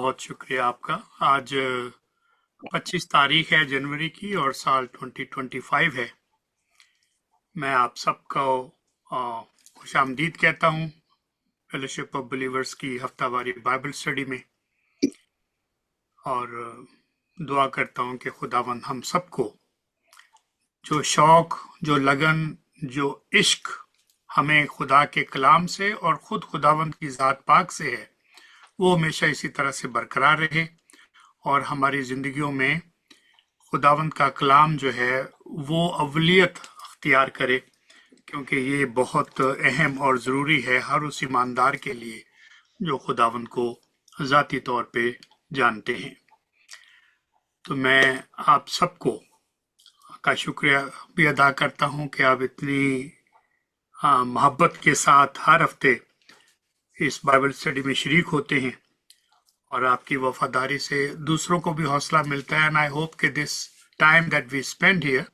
बहुत शुक्रिया आपका। आज 25 तारीख है जनवरी की और साल 2025 है। मैं आप सबको खुशामदीद कहता हूँ फेलोशिप ऑफ बिलीवर्स की हफ्तावारी बाइबल स्टडी में, और दुआ करता हूँ कि खुदावंद हम सबको जो शौक, जो लगन, जो इश्क हमें खुदा के कलाम से और खुद खुदावंद की ज़ात पाक से है, वो हमेशा इसी तरह से बरकरार रहे और हमारी ज़िंदगियों में खुदावंद का कलाम जो है वो अव्वलियत अख्तियार करे, क्योंकि ये बहुत अहम और ज़रूरी है हर उस ईमानदार के लिए जो खुदावंद को ज़ाती तौर पे जानते हैं। तो मैं आप सबको का शुक्रिया भी अदा करता हूँ कि आप इतनी मोहब्बत के साथ हर हफ्ते इस बाइबल स्टडी में शरीक होते हैं, और आपकी वफादारी से दूसरों को भी हौसला मिलता है। एंड आई होप कि this time that we spend here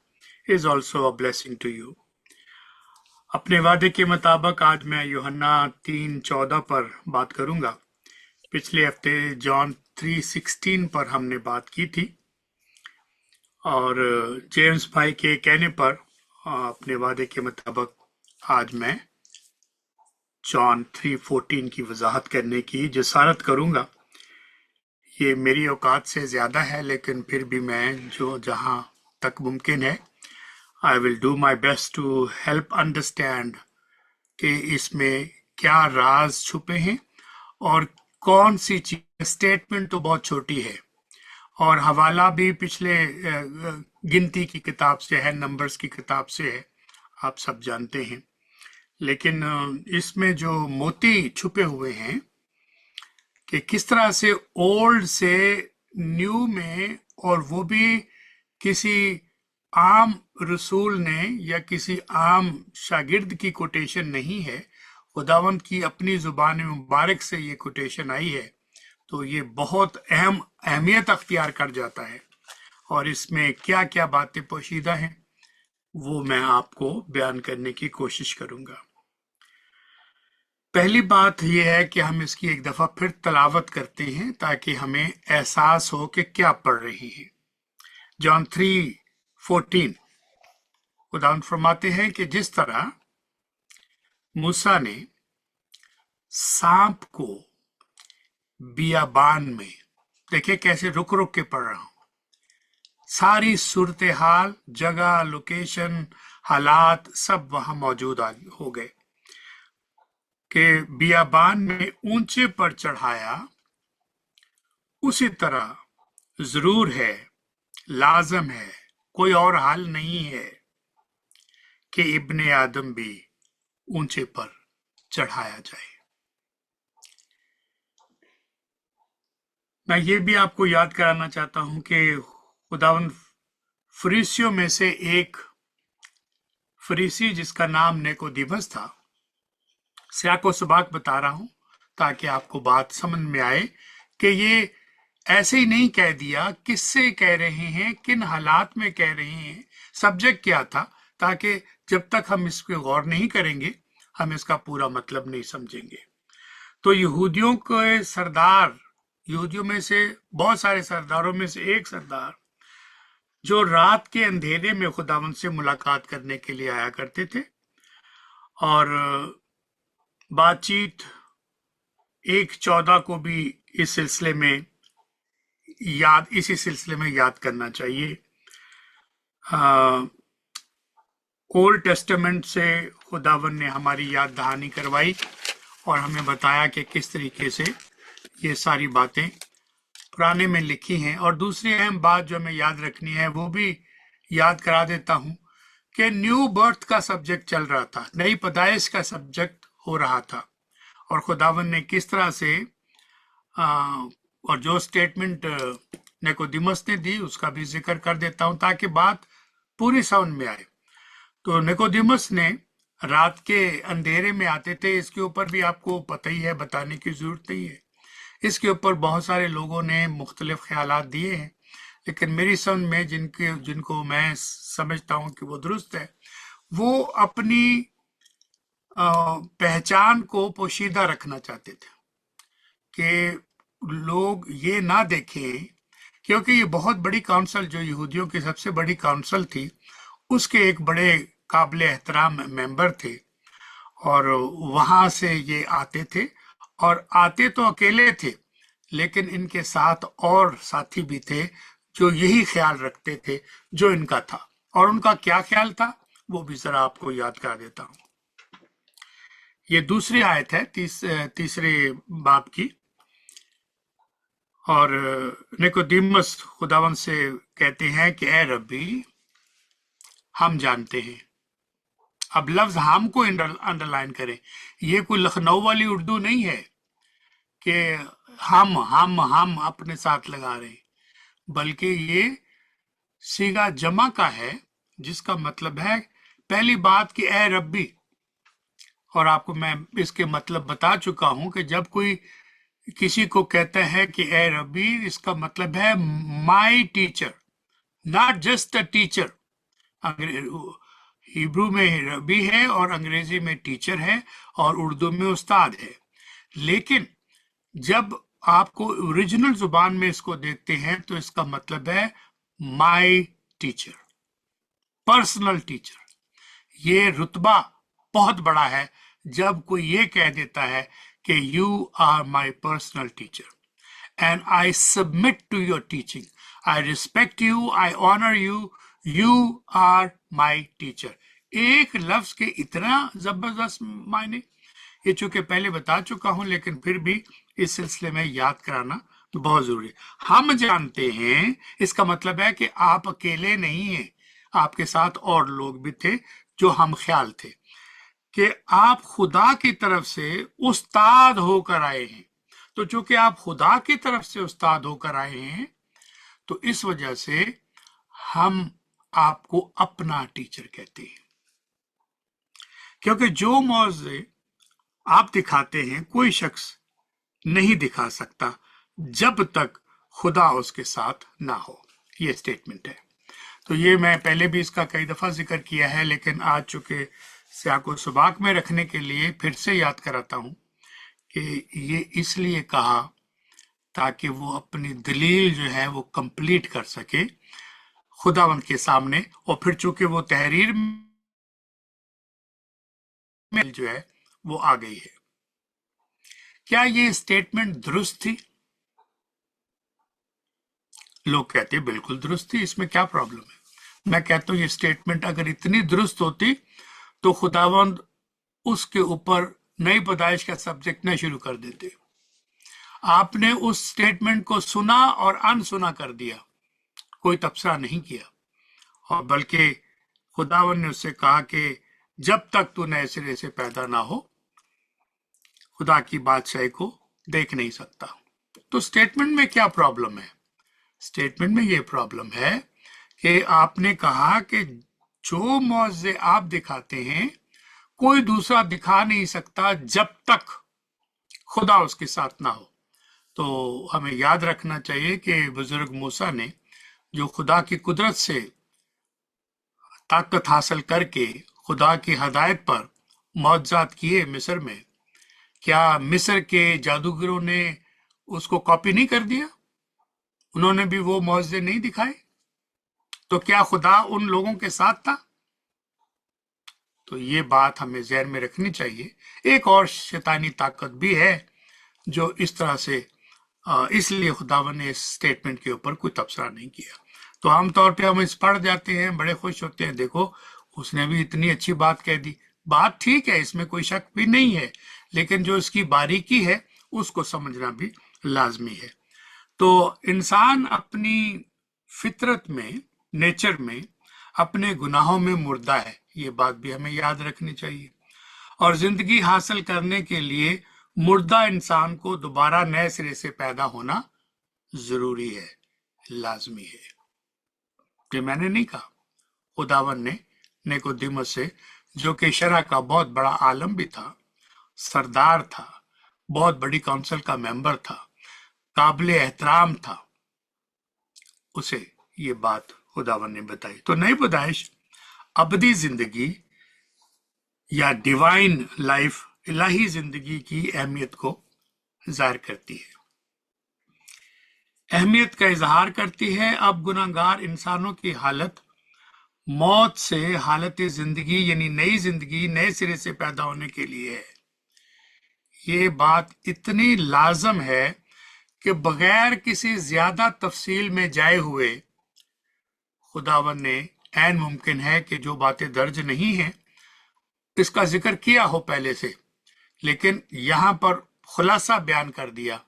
is also a blessing to you. अपने वादे के मुताबिक आज मैं यूहन्ना 3:14 पर बात करूंगा। पिछले हफ्ते जॉन 3:16 पर हमने बात की थी, और जेम्स भाई के कहने पर अपने वादे के मुताबिक आज मैं जॉन 3:14 की वजाहत करने की जसारत करूंगा। ये मेरी औकात से ज़्यादा है, लेकिन फिर भी मैं जो जहां तक मुमकिन है I will do my best to help understand कि इसमें क्या राज छुपे हैं और कौन सी चीज। स्टेटमेंट तो बहुत छोटी है और हवाला भी पिछले गिनती की किताब से है, नंबर्स की किताब से है, आप सब जानते हैं। लेकिन इसमें जो मोती छुपे हुए हैं कि किस तरह से ओल्ड से न्यू में, और वो भी किसी आम रसूल ने या किसी आम शागिर्द की कोटेशन नहीं है, खुदावंद की अपनी जुबान मुबारक से ये कोटेशन आई है, तो ये बहुत अहमियत अख्तियार कर जाता है। और इसमें क्या क्या बातें पोशीदा हैं वो मैं आपको बयान करने की कोशिश करूंगा। पहली बात यह है कि हम इसकी एक दफा फिर तलावत करते हैं ताकि हमें एहसास हो कि क्या पढ़ रहे हैं। जॉन 3:14 खुदावंद फरमाते हैं कि जिस तरह मूसा ने सांप को बियाबान में, देखिए कैसे रुक रुक के पढ़ रहा हूं, सारी सूरत हाल, जगह, लोकेशन, हालात सब वहां मौजूद हो गए कि बियाबान में ऊंचे पर चढ़ाया, उसी तरह जरूर है, लाजम है, कोई और हाल नहीं है कि इब्ने आदम भी ऊंचे पर चढ़ाया जाए। मैं ये भी आपको याद कराना चाहता हूं कि खुदावंद फरीसियों में से एक फरीसी जिसका नाम निकोदेमुस था, सियाको सबाक बता रहा हूं ताकि आपको बात समझ में आए कि ये ऐसे ही नहीं कह दिया, किससे कह रहे हैं, किन हालात में कह रहे हैं, सब्जेक्ट क्या था, ताकि जब तक हम इस पे गौर नहीं करेंगे हम इसका पूरा मतलब नहीं समझेंगे। तो यहूदियों के सरदार, यहूदियों में से बहुत सारे सरदारों में से एक सरदार जो रात के अंधेरे में खुदावंद से मुलाकात करने के लिए आया करते थे, और बातचीत 1:14 को भी इसी सिलसिले में याद करना चाहिए। ओल्ड टेस्टामेंट से खुदावंद ने हमारी याद दहानी करवाई और हमें बताया कि किस तरीके से ये सारी बातें पुराने में लिखी हैं। और दूसरी अहम बात जो हमें याद रखनी है वो भी याद करा देता हूं कि न्यू बर्थ का सब्जेक्ट चल रहा था, नई पैदाइश का सब्जेक्ट हो रहा था, और खुदावंद ने किस तरह से और जो स्टेटमेंट निकोदेमुस ने दी उसका भी जिक्र कर देता हूं ताकि बात पूरी समझ में आए। तो निकोदेमुस ने रात के अंधेरे में आते थे, इसके ऊपर भी आपको पता ही है, बताने की जरूरत नहीं है। इसके ऊपर बहुत सारे लोगों ने मुख्तलिफ ख्यालात दिए हैं, लेकिन मेरी समझ में जिनको मैं समझता हूं कि वो दुरुस्त है, वो अपनी पहचान को पोशीदा रखना चाहते थे कि लोग ये ना देखें, क्योंकि ये बहुत बड़ी काउंसिल, जो यहूदियों की सबसे बड़ी काउंसिल थी, उसके एक बड़े काबिल एहतराम मेंबर थे, और वहां से ये आते थे, और आते तो अकेले थे, लेकिन इनके साथ और साथी भी थे जो यही ख्याल रखते थे जो इनका था। और उनका क्या ख्याल था वो भी जरा आपको याद कर देता हूं। ये दूसरी आयत है तीसरे बाब की। और निकोदेमुस खुदावन से कहते हैं कि ए रब्बी, हम जानते हैं। अब लफ्ज हम को अंडरलाइन करें, ये कोई लखनऊ वाली उर्दू नहीं है कि हम अपने साथ लगा रहे हैं, बल्कि ये सीगा जमा का है, जिसका मतलब है पहली बात कि ए रब्बी। और आपको मैं इसके मतलब बता चुका हूं कि जब कोई किसी को कहता है कि ए रब्बी, इसका मतलब है my teacher, not just a teacher. Hebrew में रबी है और अंग्रेजी में टीचर है और उर्दू में उस्ताद है। लेकिन जब आपको ओरिजिनल जुबान में इसको देखते हैं तो इसका मतलब है माय टीचर, पर्सनल टीचर। ये रुतबा बहुत बड़ा है जब कोई ये कह देता है कि you are my personal teacher and I submit to your teaching, I respect you, I honour you, you are my teacher. एक लफ्ज के इतना जबरदस्त मायने, ये चूंकि पहले बता चुका हूं लेकिन फिर भी इस सिलसिले में याद कराना बहुत जरूरी है। हम जानते हैं, इसका मतलब है कि आप अकेले नहीं हैं, आपके साथ और लोग भी थे जो हम ख्याल थे कि आप खुदा की तरफ से उस्ताद होकर आए हैं। तो चूंकि आप खुदा की तरफ से उस्ताद होकर आए हैं, तो इस वजह से हम आपको अपना टीचर कहते हैं। क्योंकि जो मौजे आप दिखाते हैं कोई शख्स नहीं दिखा सकता जब तक खुदा उसके साथ ना हो, ये स्टेटमेंट है। तो ये मैं पहले भी इसका कई दफा जिक्र किया है, लेकिन आज चूंकि सियाको सुबाक में रखने के लिए फिर से याद कराता हूं कि ये इसलिए कहा ताकि वो अपनी दलील जो है वो कंप्लीट कर सके खुदावंद के सामने। और फिर चूंकि वो तहरीर में जो है वो आ गई है। क्या ये स्टेटमेंट दुरुस्त थी? लोग कहते हैं बिल्कुल दुरुस्त थी, इसमें क्या प्रॉब्लम है। मैं कहता हूं ये स्टेटमेंट अगर इतनी दुरुस्त होती तो खुदावंद उसके ऊपर नई पैदाइश का सब्जेक्ट न शुरू कर देते। आपने उस स्टेटमेंट को सुना और अनसुना कर दिया, कोई तबसरा नहीं किया, और बल्कि खुदावन ने उससे कहा कि जब तक तू नए सिरे से पैदा ना हो खुदा की बादशाही को देख नहीं सकता। तो स्टेटमेंट में क्या प्रॉब्लम है? स्टेटमेंट में ये प्रॉब्लम है कि आपने कहा कि जो मौजे आप दिखाते हैं कोई दूसरा दिखा नहीं सकता जब तक खुदा उसके साथ ना हो। तो हमें याद रखना चाहिए कि बुजुर्ग मूसा ने जो खुदा की कुदरत से ताकत हासिल करके खुदा की हदायत पर मौजज़ात किए मिस्र में, क्या मिस्र के जादूगरों ने उसको कॉपी नहीं कर दिया? उन्होंने भी वो मौजे नहीं दिखाए? तो क्या खुदा उन लोगों के साथ था? तो ये बात हमें ज़हन में रखनी चाहिए। एक और शैतानी ताकत भी है जो इस तरह से, इसलिए खुदावन ने इस स्टेटमेंट के ऊपर कोई तबसरा नहीं किया। तो आमतौर पे हम इस पढ़ जाते हैं, बड़े खुश होते हैं, देखो उसने भी इतनी अच्छी बात कह दी। बात ठीक है, इसमें कोई शक भी नहीं है, लेकिन जो इसकी बारीकी है उसको समझना भी लाजमी है। तो इंसान अपनी फितरत में, नेचर में, अपने गुनाहों में मुर्दा है, ये बात भी हमें याद रखनी चाहिए। और जिंदगी हासिल करने के लिए मुर्दा इंसान को दोबारा नए सिरे से पैदा होना जरूरी है, लाजमी है। ये मैंने नहीं कहा, खुदावन ने निकोदेमुस से, जो कि शरह का बहुत बड़ा आलम भी था, सरदार था, बहुत बड़ी काउंसिल का मेंबर था, काबिल एहतराम था, उसे ये बात खुदावन ने बताई। तो नई पैदाइश अबदी जिंदगी या डिवाइन लाइफ, इलाही जिंदगी की अहमियत को जाहिर करती है। अहमियत का इजहार करती है। अब गुनाहगार इंसानों की हालत मौत से हालत जिंदगी यानी नई जिंदगी नए सिरे से पैदा होने के लिए है। ये बात इतनी लाजम है कि बगैर किसी ज्यादा तफसील में जाए हुए खुदावन ने ऐन मुमकिन है कि जो बातें दर्ज नहीं हैं इसका जिक्र किया हो पहले से, लेकिन यहां पर खुलासा बयान कर दिया,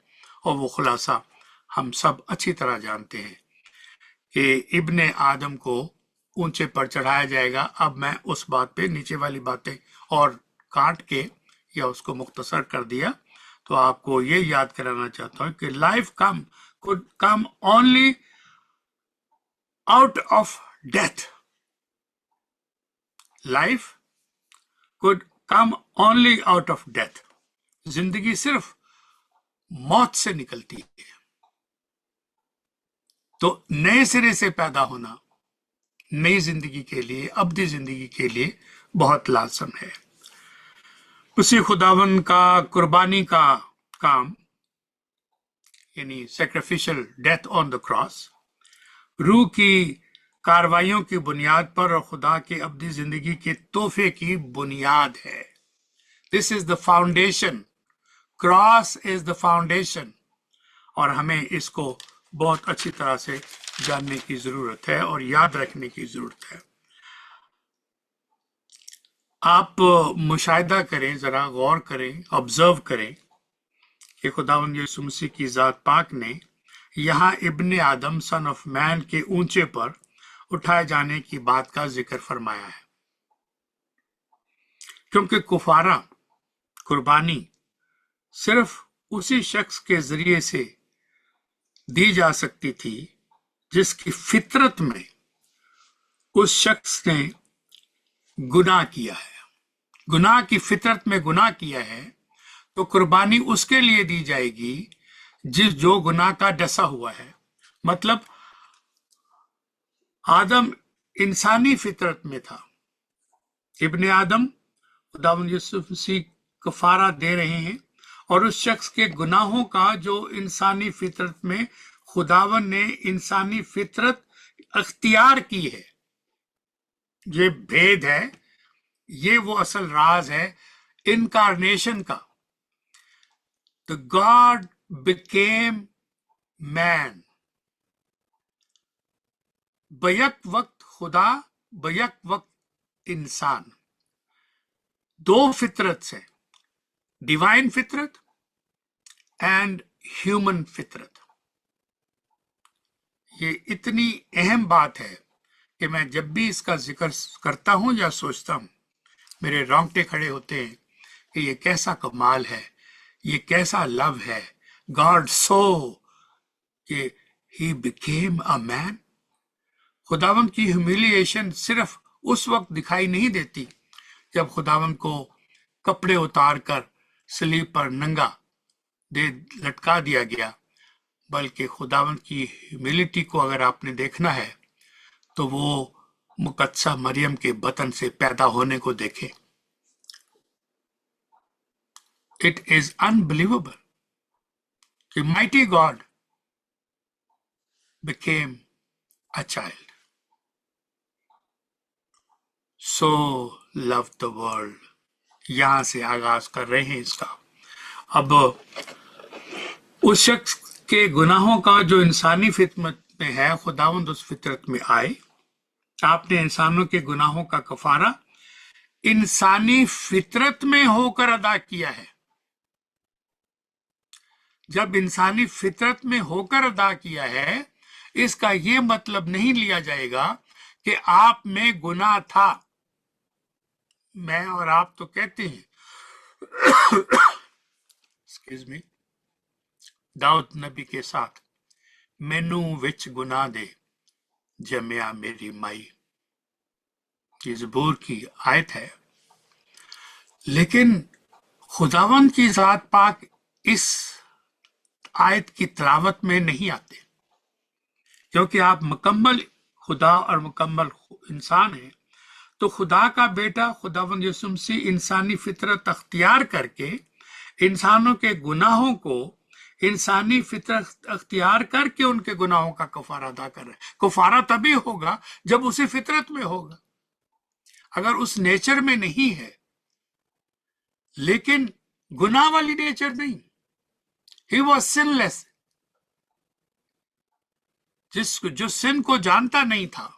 और वो खुलासा हम सब अच्छी तरह जानते हैं कि इब्ने आदम को ऊंचे पर चढ़ाया जाएगा। अब मैं उस बात पे नीचे वाली बातें और काट के या उसको मुख्तसर कर दिया, तो आपको ये याद कराना चाहता हूं कि life could come only out of death. Life could come only out of death. जिंदगी सिर्फ मौत से निकलती है। तो नए सिरे से पैदा होना नई जिंदगी के लिए, अब्दी जिंदगी के लिए बहुत लाजम है। उसी खुदावन का कुर्बानी का काम यानी sacrificial death on the cross रूह की कार्रवाइयों की बुनियाद पर और खुदा के अब्दी जिंदगी के तोहफे की बुनियाद है। This is the foundation, cross is the foundation, और हमें इसको बहुत अच्छी तरह से जानने की जरूरत है और याद रखने की जरूरत है। आप मुशाहिदा करें, जरा गौर करें, ऑब्जर्व करें कि खुदावंद यीशु मसीह की जात पाक ने यहां इब्ने आदम सन ऑफ मैन के ऊंचे पर उठाए जाने की बात का जिक्र फरमाया है, क्योंकि कुफारा कुर्बानी सिर्फ उसी शख्स के जरिए से दी जा सकती थी जिसकी फितरत में उस शख्स ने गुनाह किया है। गुनाह की फितरत में गुनाह किया है तो कुर्बानी उसके लिए दी जाएगी जो गुनाह का डसा हुआ है। मतलब आदम इंसानी फितरत में था, इब्ने आदम खुदावंद यीशु मसीह कफारा दे रहे हैं, और उस शख्स के गुनाहों का जो इंसानी फितरत में खुदावन ने इंसानी फितरत अख्तियार की है। ये भेद है, ये वो असल राज है इनकारनेशन का। The God became man, back वक्त खुदा बैक वक्त इंसान, दो फितरत से, डिवाइन फितरत एंड ह्यूमन फितरत। ये इतनी अहम बात है कि मैं जब भी इसका जिक्र करता हूं या सोचता हूं मेरे रोंगटे खड़े होते हैं कि ये कैसा कमाल है, ये कैसा लव है। गॉड सो कि ही बिकेम अ मैन। खुदावंद की ह्यूमिलिएशन सिर्फ उस वक्त दिखाई नहीं देती जब खुदावंद को कपड़े उतार कर सलीब पर नंगा दे लटका दिया गया, बल्कि खुदावंद की ह्यूमिलिटी को अगर आपने देखना है तो वो मुकद्दसा मरियम के बतन से पैदा होने को देखें। इट इज अनबिलीवेबल कि mighty God became a child, so love the world. यहां से आगाज कर रहे हैं इसका। अब उस शख्स के गुनाहों का जो इंसानी फितरत में है, खुदावंद उस फितरत में आए। आपने इंसानों के गुनाहों का कफारा इंसानी फितरत में होकर अदा किया है। जब इंसानी फितरत में होकर अदा किया है, इसका यह मतलब नहीं लिया जाएगा कि आप में गुनाह था। मैं और आप तो कहते हैं एक्सक्यूज मी, दाऊद नबी के साथ, मैनू विच गुनाह दे जमिया मेरी माई, ये ज़बूर की आयत है। लेकिन खुदावंद की जात पाक इस आयत की तिलावत में नहीं आते, क्योंकि आप मुकम्मल खुदा और मुकम्मल इंसान हैं। तो खुदा का बेटा खुदावंद यीशु मसीह इंसानी फितरत अख्तियार करके इंसानों के गुनाहों को इंसानी फितरत अख्तियार करके उनके गुनाहों का कफारा अदा कर रहे हैं। कफारा तभी होगा जब उसी फितरत में होगा, अगर उस नेचर में नहीं है। लेकिन गुनाह वाली नेचर नहीं, ही वॉज सिनलेस। जो सिन को जानता नहीं था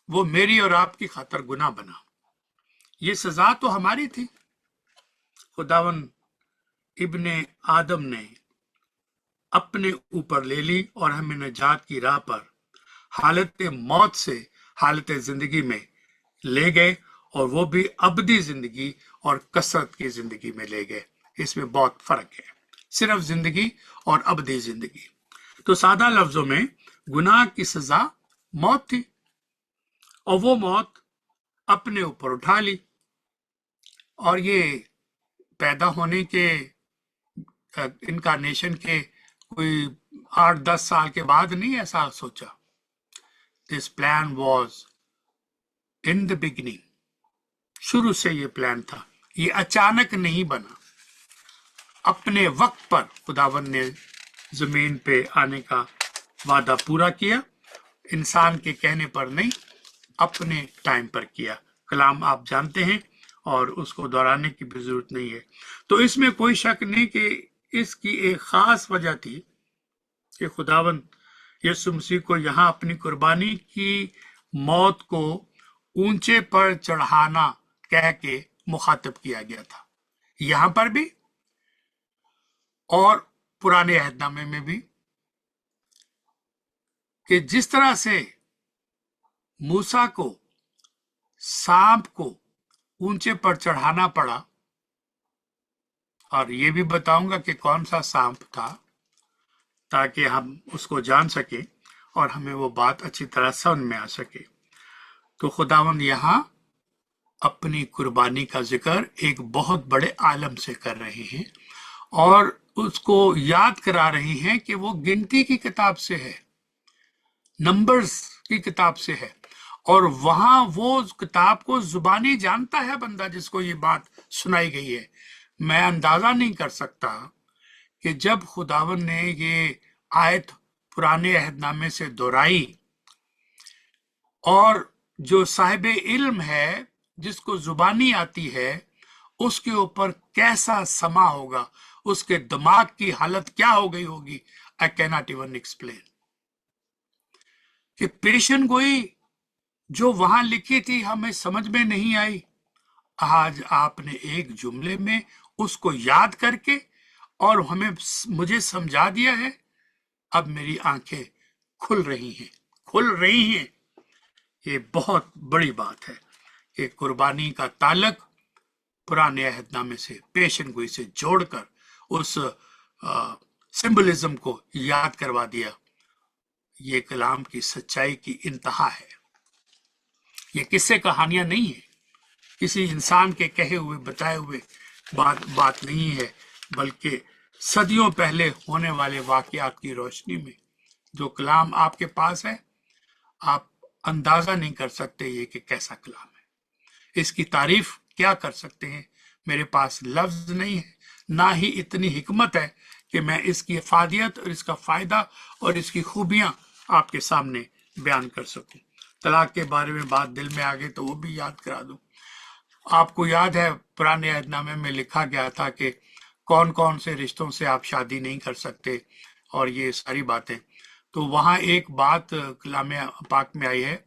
वो मेरी और आपकी खातर गुनाह बना। ये सजा तो हमारी थी। खुदावन इब्ने आदम ने अपने ऊपर ले ली और हमें नजात की राह पर हालत मौत से हालत जिंदगी में ले गए, और वो भी अबदी जिंदगी और कसरत की जिंदगी में ले गए। इसमें बहुत फर्क है, सिर्फ जिंदगी और अबदी जिंदगी। तो सादा लफ्जों में गुनाह की सजा मौत थी, और वो मौत अपने ऊपर उठा ली। और ये पैदा होने के इनकारनेशन के कोई 8-10 साल के बाद नहीं ऐसा सोचा। This plan was in the beginning, शुरू से ये प्लान था। ये अचानक नहीं बना, अपने वक्त पर खुदावन ने जमीन पे आने का वादा पूरा किया। इंसान के कहने पर नहीं, अपने टाइम पर किया। कलाम आप जानते हैं और उसको दोहराने की भी जरूरत नहीं है। तो इसमें कोई शक नहीं कि इसकी एक खास वजह थी कि खुदावन यीशु मसीह को यहाँ अपनी कुर्बानी की मौत को ऊंचे पर चढ़ाना कह के मुखातब किया गया था, यहां पर भी और पुराने अहदनामे में भी, कि जिस तरह से मूसा को सांप को ऊंचे पर चढ़ाना पड़ा, और ये भी बताऊंगा कि कौन सा सांप था ताकि हम उसको जान सके और हमें वो बात अच्छी तरह समझ में आ सके। तो खुदावंद यहाँ अपनी कुर्बानी का जिक्र एक बहुत बड़े आलम से कर रहे हैं और उसको याद करा रहे हैं कि वो गिनती की किताब से है, नंबर्स की किताब से है, और वहां वो किताब को जुबानी जानता है बंदा जिसको ये बात सुनाई गई है। मैं अंदाजा नहीं कर सकता कि जब खुदावन ने ये आयत पुराने अहदनामे से दोहराई, और जो साहिब इल्म है जिसको जुबानी आती है उसके ऊपर कैसा समा होगा, उसके दिमाग की हालत क्या हो गई होगी, I can not even explain. कि पेशन गोई जो वहां लिखी थी हमें समझ में नहीं आई, आज आपने एक जुमले में उसको याद करके और मुझे समझा दिया है। अब मेरी आंखें खुल रही हैं। ये बहुत बड़ी बात है कि कुर्बानी का ताल्लुक पुराने अहदनामे से पेशन गोई से जोड़कर उस सिंबलिज्म को याद करवा दिया। ये कलाम की सच्चाई की इंतहा है। ये किस्से कहानियां नहीं है, किसी इंसान के कहे हुए बताए हुए बात नहीं है, बल्कि सदियों पहले होने वाले वाकयात की रोशनी में जो कलाम आपके पास है, आप अंदाजा नहीं कर सकते ये कि कैसा कलाम है। इसकी तारीफ क्या कर सकते हैं, मेरे पास लफ्ज नहीं है, ना ही इतनी हिकमत है कि मैं इसकी इफादियत और इसका फायदा और इसकी खूबियां आपके सामने बयान कर सकूं। तलाक के बारे में बात दिल में आ गई तो वो भी याद करा दूं। आपको याद है पुराने अहदनामे में लिखा गया था कि कौन कौन से रिश्तों से आप शादी नहीं कर सकते और ये सारी बातें। तो वहां एक बात कलाम पाक में आई है,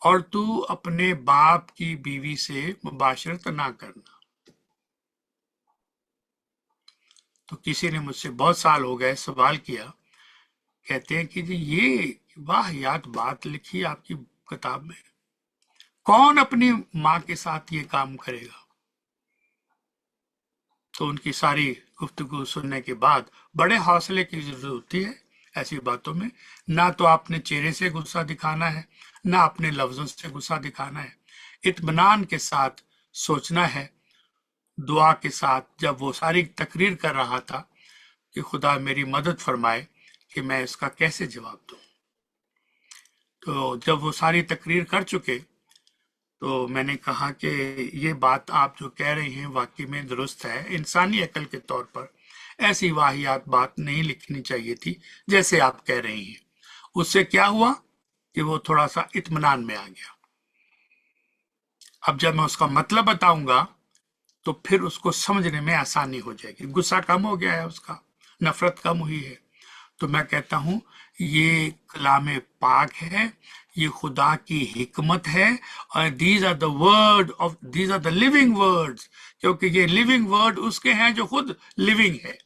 और तू अपने बाप की बीवी से मुबाशरत ना करना। तो किसी ने मुझसे बहुत साल हो गए सवाल किया, कहते हैं कि जी ये वाहियात बात लिखी आपकी किताब में, कौन अपनी माँ के साथ ये काम करेगा। तो उनकी सारी गुफ्तगू सुनने के बाद बड़े हौसले की जरूरत होती है ऐसी बातों में। ना तो आपने चेहरे से गुस्सा दिखाना है, ना अपने लफ्जों से गुस्सा दिखाना है, इत्मीनान के साथ सोचना है, दुआ के साथ। जब वो सारी तकरीर कर रहा था कि खुदा मेरी मदद फरमाए कि मैं इसका कैसे जवाब दूं, तो जब वो सारी तकरीर कर चुके तो मैंने कहा कि ये बात आप जो कह रहे हैं वाकई में दुरुस्त है। इंसानी अकल के तौर पर ऐसी वाहियात बात नहीं लिखनी चाहिए थी जैसे आप कह रही हैं। उससे क्या हुआ कि वो थोड़ा सा इत्मीनान में आ गया। अब जब मैं उसका मतलब बताऊंगा तो फिर उसको समझने में आसानी हो जाएगी। गुस्सा कम हो गया है उसका, नफरत कम हुई है। तो मैं कहता हूं ये कलाम पाक है, ये खुदा की हिकमत है, और these are the word of, these are the living words, क्योंकि ये लिविंग वर्ड उसके हैं जो खुद लिविंग है।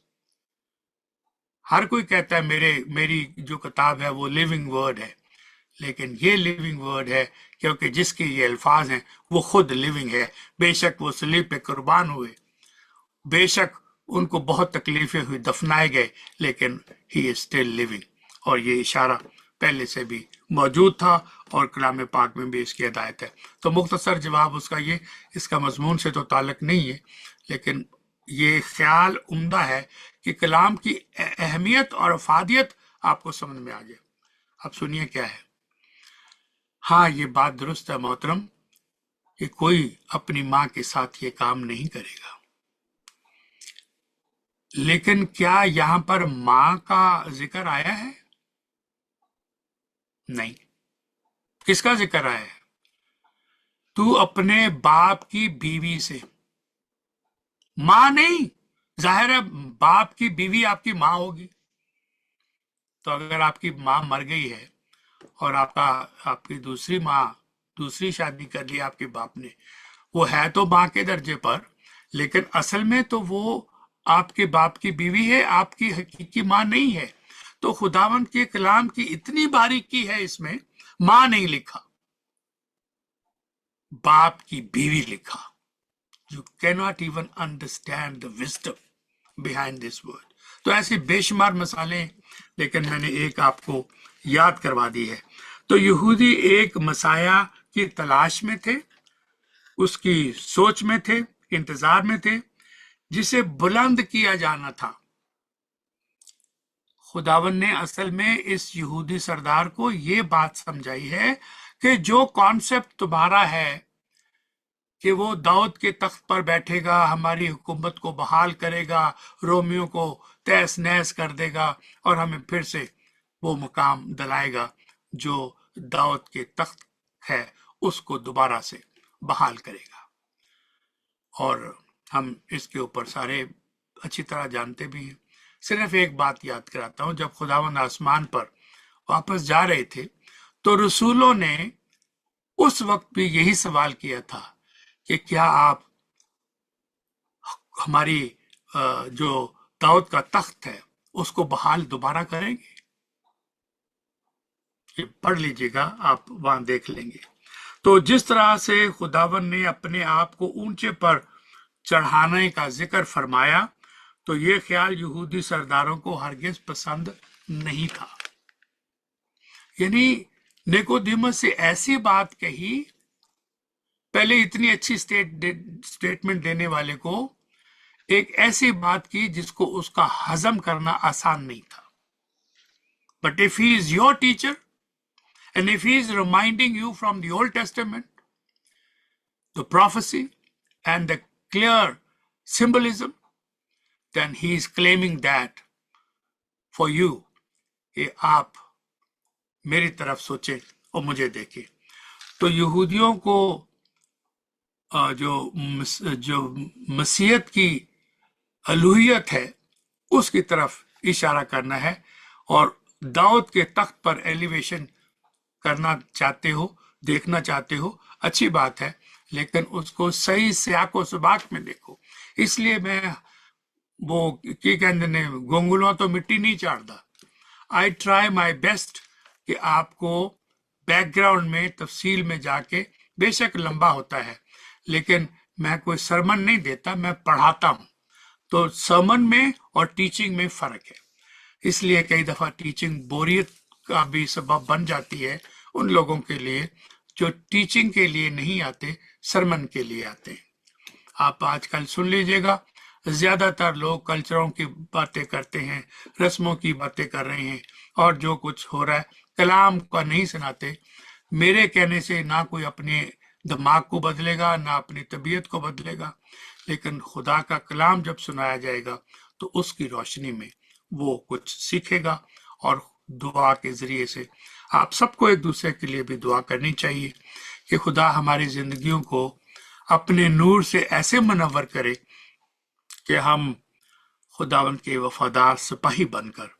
हर कोई कहता है मेरी जो किताब है वो लिविंग वर्ड है, लेकिन ये लिविंग वर्ड है क्योंकि जिसके ये अल्फाज हैं वो खुद लिविंग है। बेशक वो सलीब पे कुर्बान हुए, बेशक उनको बहुत तकलीफें हुई, दफनाए गए, लेकिन ही इज स्टिल लिविंग। और ये इशारा पहले से भी मौजूद था और कलाम पाक में भी इसकी हिदायत है। तो मुख्तसर जवाब उसका ये, इसका मजमून से तो ताल्लुक नहीं है, लेकिन ये ख्याल उम्दा है कि कलाम की अहमियत और अफादियत आपको समझ में आ जाए। अब सुनिए क्या है। हाँ, ये बात दुरुस्त है मोहतरम कि कोई अपनी माँ के साथ ये काम नहीं करेगा, लेकिन क्या यहां पर माँ का जिक्र आया है? नहीं। किसका जिक्र आया है? तू अपने बाप की बीवी से, माँ नहीं। जाहिर है बाप की बीवी आपकी माँ होगी। तो अगर आपकी माँ मर गई है और आपकी दूसरी माँ, दूसरी शादी कर ली आपके बाप ने, वो है तो माँ के दर्जे पर, लेकिन असल में तो वो आपके बाप की बीवी है, आपकी हकीकी माँ नहीं है। तो खुदावंद के कलाम की इतनी बारीकी है इसमें, माँ नहीं लिखा, बाप की बीवी लिखा। You can not even understand the wisdom behind this word. तो ऐसे बेशुमार मसाले, लेकिन मैंने एक आपको याद करवा दी है। तो यहूदी एक मसाया की तलाश में थे, उसकी सोच में थे, इंतजार में थे, जिसे बुलंद किया जाना था। खुदावन ने असल में इस यहूदी सरदार को ये बात समझाई है कि जो कॉन्सेप्ट तुम्हारा है कि वो दाऊद के तख्त पर बैठेगा, हमारी हुकूमत को बहाल करेगा, रोमियों को तहस नहस कर देगा और हमें फिर से वो मुकाम दिलाएगा जो दाऊद के तख्त है, उसको दोबारा से बहाल करेगा। और हम इसके ऊपर सारे अच्छी तरह जानते भी हैं। सिर्फ एक बात याद कराता हूं, जब खुदावंद आसमान पर वापस जा रहे थे तो रसूलों ने उस वक्त भी यही सवाल किया था कि क्या आप हमारी जो दाऊद का तख्त है उसको बहाल दोबारा करेंगे? ये पढ़ लीजिएगा, आप वहां देख लेंगे। तो जिस तरह से खुदावन ने अपने आप को ऊंचे पर चढ़ाने का जिक्र फरमाया, तो ये ख्याल यहूदी सरदारों को हरगिज पसंद नहीं था। यानी निकोदेमस से ऐसी बात कही, पहले इतनी अच्छी स्टेटमेंट देने वाले को एक ऐसी बात की जिसको उसका हजम करना आसान नहीं था। But if he is your teacher and if he is reminding you from the Old Testament, the prophecy and the clear symbolism, then he is claiming that for you कि आप मेरी तरफ सोचें और मुझे देखें। तो यहूदियों को जो मसीहत की अलूहियत है उसकी तरफ इशारा करना है, और दाऊद के तख्त पर एलिवेशन करना चाहते हो, देखना चाहते हो, अच्छी बात है, लेकिन उसको सही सियाको सबाक में देखो। इसलिए मैं वो की कहते ने गोंगुलों तो मिट्टी नहीं चाड़ता। आई ट्राई माई बेस्ट कि आपको बैकग्राउंड में तफसील में जाके, बेशक लंबा होता है लेकिन मैं कोई सरमन नहीं देता, मैं पढ़ाता हूं। तो सरमन में और टीचिंग में फर्क है, इसलिए कई दफा टीचिंग बोरियत का भी सबब बन जाती है उन लोगों के लिए जो टीचिंग के लिए नहीं आते, सरमन के लिए आते हैं। आप आजकल सुन लीजिएगा, ज्यादातर लोग कल्चरों की बातें करते हैं, रस्मों की बातें कर रहे हैं, और जो कुछ हो रहा है कलाम का नहीं सुनाते। मेरे कहने से ना कोई अपने दिमाग को बदलेगा, ना अपनी तबीयत को बदलेगा, लेकिन खुदा का कलाम जब सुनाया जाएगा तो उसकी रोशनी में वो कुछ सीखेगा। और दुआ के जरिए से आप सबको एक दूसरे के लिए भी दुआ करनी चाहिए कि खुदा हमारी जिंदगियों को अपने नूर से ऐसे मुनव्वर करे कि हम खुदावंद के वफादार सिपाही बनकर,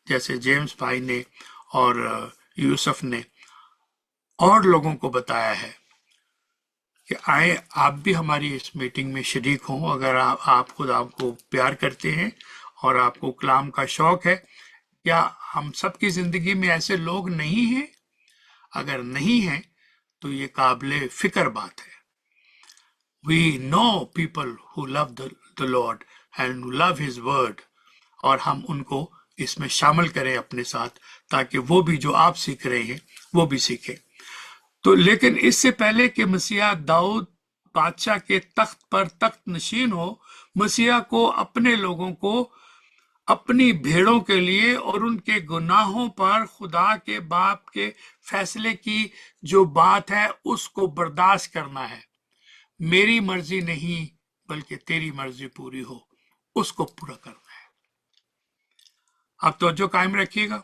जैसे जेम्स भाई ने और यूसुफ ने और लोगों को बताया है कि आए आप भी हमारी इस मीटिंग में शरीक हों। अगर आप खुदा को प्यार करते हैं और आपको कलाम का शौक है, क्या हम सबकी जिंदगी में ऐसे लोग नहीं हैं? अगर नहीं हैं तो ये काबिल फिक्र बात है। We know people who love the Lord and who love His word, और हम उनको इसमें शामिल करें अपने साथ, ताकि वो भी जो आप सीख रहे हैं वो भी सीखें। तो लेकिन इससे पहले कि मसीहा दाऊद बादशाह के तख्त पर तख्त नशीन हो, मसीहा को अपने लोगों को अपनी भेड़ों के लिए और उनके गुनाहों पर खुदा के बाप के फैसले की जो बात है उसको बर्दाश्त करना है। मेरी मर्जी नहीं बल्कि तेरी मर्जी पूरी हो, उसको पूरा करना है। अब तवज्जो कायम रखिएगा।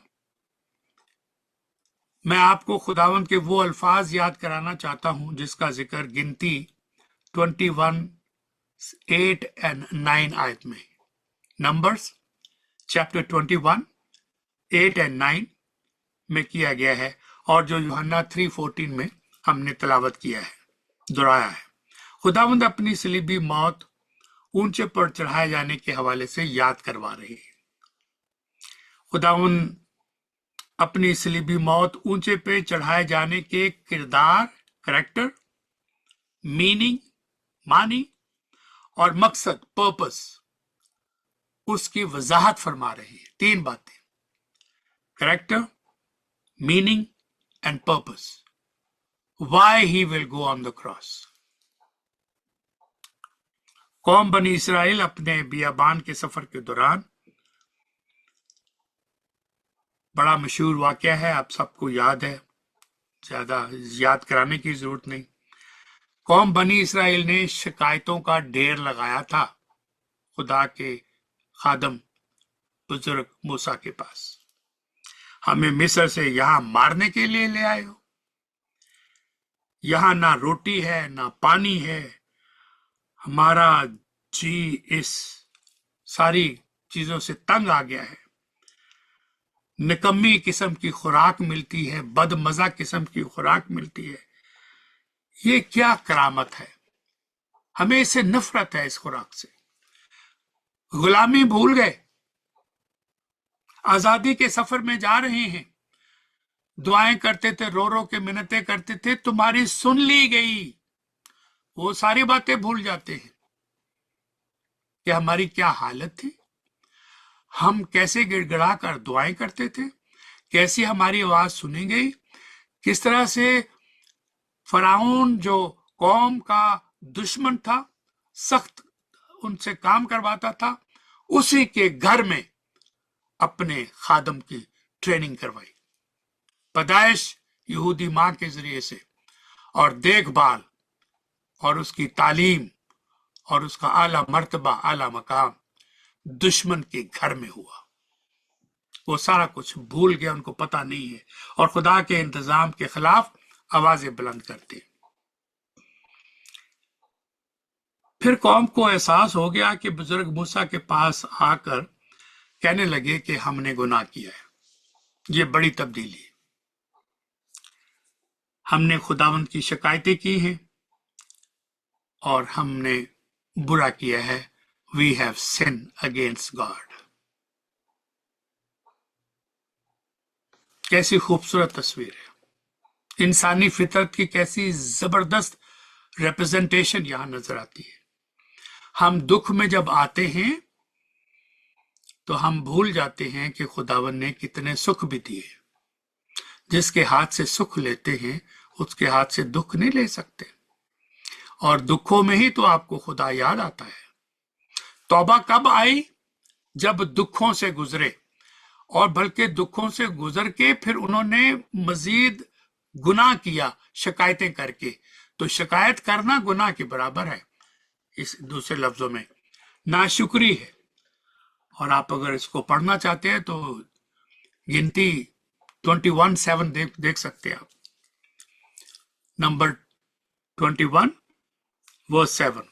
मैं आपको खुदावंद के वो अल्फाज याद कराना चाहता हूं जिसका जिक्र गिनती 21:8 और 9 आयत में, नंबर्स चैप्टर 21:8 और 9 में किया गया है, और जो यूहन्ना 3:14 में हमने तलावत किया है, दोहराया है। खुदावंद अपनी सलीबी मौत ऊंचे पर चढ़ाए जाने के हवाले से याद करवा रही है। खुदावंद अपनी सलीबी मौत ऊंचे पे चढ़ाए जाने के किरदार, करेक्टर, मीनिंग, मानी और मकसद, पर्पस, उसकी वजाहत फरमा रही है। 3 बातें, character, meaning and purpose, why he will go on the cross. कौम बनी इसराइल अपने बियाबान के सफर के दौरान, बड़ा मशहूर वाकया है, आप सबको याद है, ज्यादा याद कराने की जरूरत नहीं। कौम बनी इसराइल ने शिकायतों का ढेर लगाया था खुदा के खादम बुजुर्ग मूसा के पास। हमें मिस्र से यहां मारने के लिए ले आए हो, यहां ना रोटी है ना पानी है, हमारा जी इस सारी चीजों से तंग आ गया है, निकम्मी किस्म की खुराक मिलती है, बदमजा किस्म की खुराक मिलती है। ये क्या करामत है, हमें इससे नफरत है, इस खुराक से। गुलामी भूल गए, आजादी के सफर में जा रहे हैं, दुआएं करते थे, रो रो के मिन्नतें करते थे, तुम्हारी सुन ली गई, वो सारी बातें भूल जाते हैं कि हमारी क्या हालत थी, हम कैसे गिड़गिड़ा कर दुआएं करते थे, कैसी हमारी आवाज सुनी गई, किस तरह से फराउन जो कौम का दुश्मन था, सख्त उनसे काम करवाता था, उसी के घर में अपने खादम की ट्रेनिंग करवाई, पैदाइश यहूदी मां के जरिए से, और देखभाल और उसकी तालीम और उसका आला मर्तबा, आला मकाम दुश्मन के घर में हुआ। वो सारा कुछ भूल गया, उनको पता नहीं है, और खुदा के इंतजाम के खिलाफ आवाजें बुलंद करते। फिर कौम को एहसास हो गया कि बुजुर्ग मूसा के पास आकर कहने लगे कि हमने गुनाह किया है, ये बड़ी तब्दीली है, हमने खुदावंद की शिकायतें की हैं और हमने बुरा किया है, we have sin against God. कैसी खूबसूरत तस्वीर है, इंसानी फितरत की कैसी जबरदस्त रिप्रेजेंटेशन यहां नजर आती है। हम दुख में जब आते हैं तो हम भूल जाते हैं कि खुदावन ने कितने सुख भी दिए। जिसके हाथ से सुख लेते हैं उसके हाथ से दुख नहीं ले सकते, और दुखों में ही तो आपको खुदा याद आता है। तौबा कब आई? जब दुखों से गुजरे, और बल्कि दुखों से गुजर के फिर उन्होंने मजीद गुनाह किया शिकायतें करके। तो शिकायत करना गुनाह के बराबर है, इस दूसरे लफ्जों में नाशुक्री है। और आप अगर इसको पढ़ना चाहते हैं तो गिनती 21:7 देख सकते हैं आप। नंबर 21:7।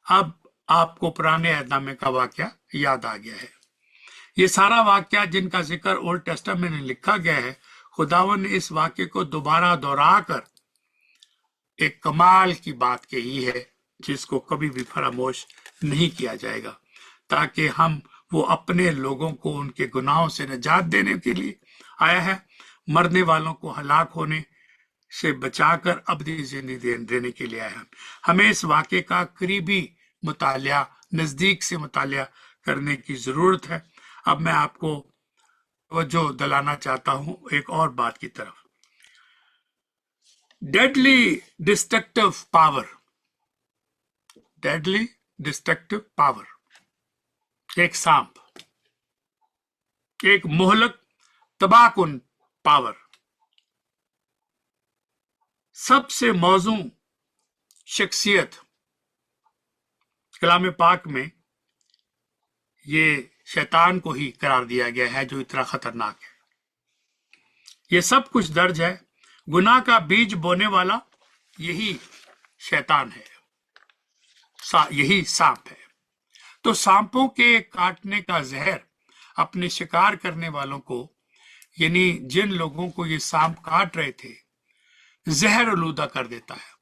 अब आपको पुराने अहदनामे का वाक्य याद आ गया है। ये सारा वाक्य जिनका जिक्र ओल्ड टेस्टामेंट में लिखा गया है, खुदावन ने इस वाक्य को दोबारा दोहराकर एक कमाल की बात कही है जिसको कभी भी फरामोश नहीं किया जाएगा, ताकि हम वो अपने लोगों को उनके गुनाहों से निजात देने के लिए आया है, मरने वालों को हलाक होने से बचाकर अबदी जिंदगी देने के लिए आया है। हमें इस वाक्य का करीबी मुतालिया, नजदीक से मुतालिया करने की जरूरत है। अब मैं आपको तवज्जो दिलाना चाहता हूं एक और बात की तरफ। Deadly destructive power, deadly destructive power, एक सांप, एक मोहलक तबाहकुन पावर, सबसे मौजू शख्सियत कलाम पाक में ये शैतान को ही करार दिया गया है जो इतना खतरनाक है। ये सब कुछ दर्ज है। गुनाह का बीज बोने वाला यही शैतान है, यही सांप है। तो सांपों के काटने का जहर अपने शिकार करने वालों को, यानी जिन लोगों को ये सांप काट रहे थे, जहर आलूदा कर देता है।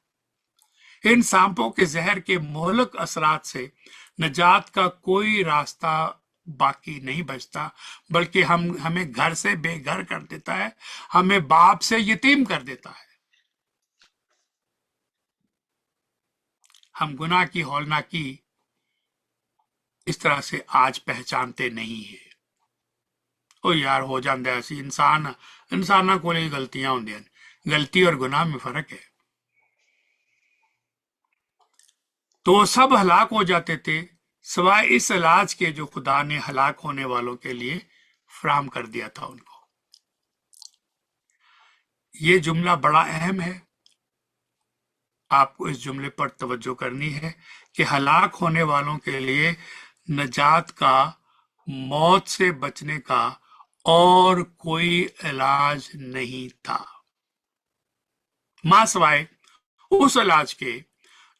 इन सांपों के जहर के मोहलक असरात से निजात का कोई रास्ता बाकी नहीं बचता, बल्कि हमें घर से बेघर कर देता है, हमें बाप से यतीम कर देता है। हम गुनाह की हौलनाकी इस तरह से आज पहचानते नहीं है। ओ यार, हो जाता है ऐसी इंसाना को गलतियां होंदियां, गलती और गुनाह में फर्क है। तो सब हलाक हो जाते थे सिवाय इस इलाज के जो खुदा ने हलाक होने वालों के लिए फराहम कर दिया था उनको। ये जुमला बड़ा अहम है, आपको इस जुमले पर तवज्जो करनी है कि हलाक होने वालों के लिए नजात का, मौत से बचने का और कोई इलाज नहीं था, मां उस इलाज के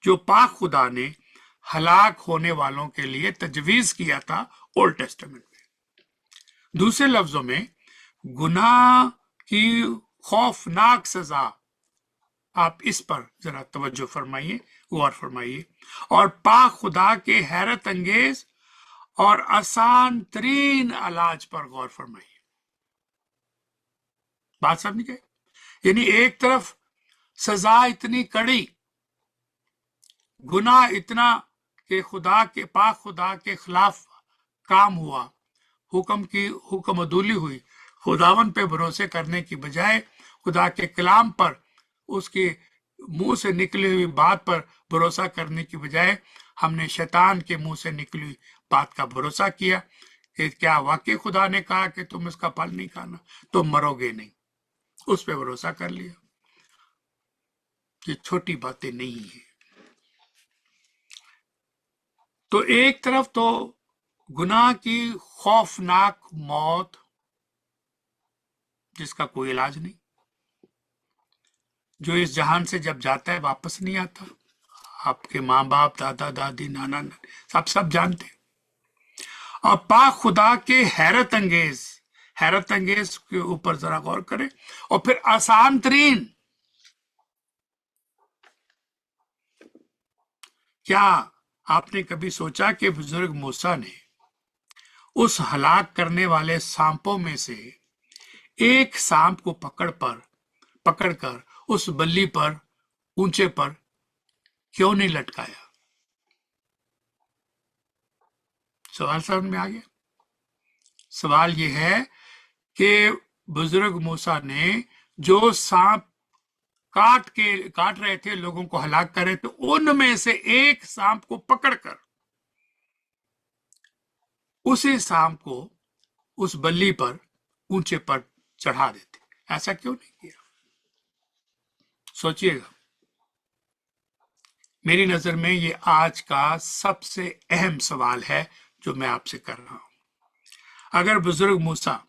जो पाक खुदा ने हलाक होने वालों के लिए तजवीज किया था ओल्ड टेस्टामेंट में। दूसरे लफ्जों में, गुनाह की खौफनाक सजा, आप इस पर जरा तवज्जो फरमाइए, गौर फरमाइए, और पाक खुदा के हैरत अंगेज और आसान तरीन इलाज पर गौर फरमाइए। बात समझ गए? यानी एक तरफ सजा इतनी कड़ी, गुनाह इतना कि खुदा के पाक खुदा के खिलाफ काम हुआ, हुक्म अदूली हुई, खुदावन पे भरोसे करने की बजाय खुदा के कलाम पर, उसके मुंह से निकली हुई बात पर भरोसा करने की बजाय हमने शैतान के मुंह से निकली हुई बात का भरोसा किया कि क्या वाकई खुदा ने कहा कि तुम इसका फल नहीं खाना, तुम मरोगे नहीं, उस पर भरोसा कर लिया। ये छोटी बातें नहीं है। तो एक तरफ तो गुनाह की खौफनाक मौत जिसका कोई इलाज नहीं, जो इस जहान से जब जाता है वापस नहीं आता, आपके माँ बाप, दादा दादी, नाना नानी सब जानते। और पाक खुदा के हैरत अंगेज के ऊपर जरा गौर करें, और फिर आसान तरीन। क्या आपने कभी सोचा कि बुजुर्ग मूसा ने उस हलाक करने वाले सांपों में से एक सांप को पकड़कर उस बल्ली पर, ऊंचे पर क्यों नहीं लटकाया? सवाल समझ में आ गया? सवाल यह है कि बुजुर्ग मूसा ने जो सांप काट रहे थे, लोगों को हलाक कर रहे थे, उनमें से एक सांप को पकड़कर उसी सांप को उस बल्ली पर, ऊंचे पर चढ़ा देते। ऐसा क्यों नहीं किया? सोचिएगा। मेरी नजर में ये आज का सबसे अहम सवाल है जो मैं आपसे कर रहा हूं। अगर बुजुर्ग मूसा